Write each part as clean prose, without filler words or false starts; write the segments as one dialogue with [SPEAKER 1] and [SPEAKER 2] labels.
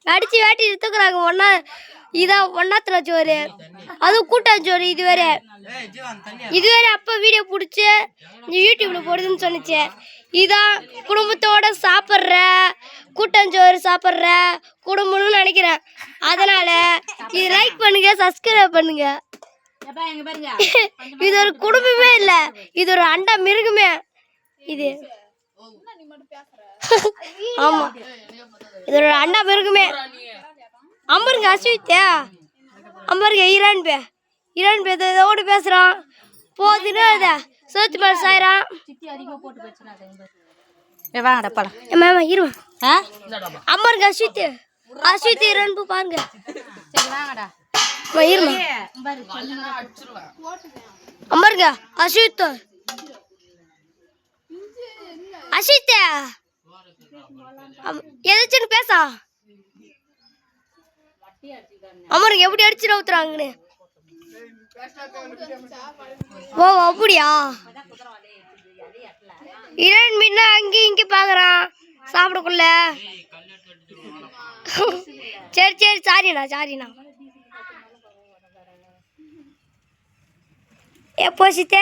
[SPEAKER 1] அடிச்சு வேட்டி எடுத்துக்கிறாங்க ஒன்னா இதான் ஒன்னாத்துல சோறு அதுவும் கூட்டாஞ்சோறு இதுவரை அப்ப வீடியோ பிடிச்சி யூடியூப்ல போடுதுன்னு சொன்னிச்சு இதான் குடும்பத்தோட சாப்பிட்ற கூட்டாஞ்சோறு சாப்பிட்ற குடும்பம்னு நினைக்கிறேன் அதனால இது லைக் பண்ணுங்க சப்ஸ்கிரைப் பண்ணுங்க இது ஒரு குடும்பமே இல்ல இது ஒரு அண்டா மிருகமே இது ஆமா இது ஒரு அண்டா மிருகமே அம்பருங்க அஸ்வித்யா அம்பருங்க ஈரான் பேதோடு பேசுறான் போதுன்னு இதை சோத்து மேல சாயிறான் அம்பருங்க அஸ்வித் ஈரான் பாருங்க அம்பருங்க அஸ்வித் எதாச்சும் பேசா அமருங்க எப்படி அடிச்சு ஊத்துறாங்கன்னு ஓ அப்படியா இரண் மீன் அங்கேயும் இங்கே பாக்குறான் சாப்பிடக்குள்ள சரி சாரிண்ணா எப்போ சித்த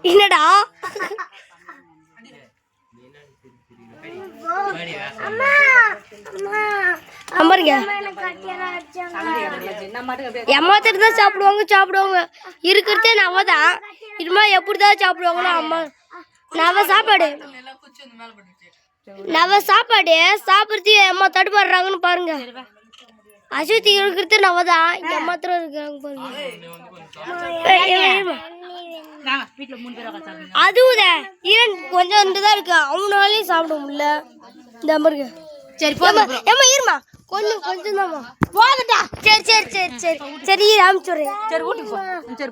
[SPEAKER 1] என்னடா அம்மாருங்க ஏமாத்திட்டு தான் சாப்பிடுவாங்க இருக்கிறதே நவ தான் இதுமா எப்படிதான் சாப்பிடுவாங்களோ அம்மா நவ சாப்பாடு சாப்பிடுறது அம்மா தடுமாறுறாங்கன்னு பாருங்க அஸ்வித் இருக்கிறது நவ தான் இங்க ஏமாத்திரம் இருக்கிறாங்க பாருங்க அதுவும் ஈரன் கொஞ்சம் வந்துதான் இருக்கு அவனாலையும் சாப்பிட முடியல இந்த அம்மாருக்கு சரி ஏமா இருமா கொஞ்சம் தான் போதுட்டா சரி ராமிச்சுறேன் சரி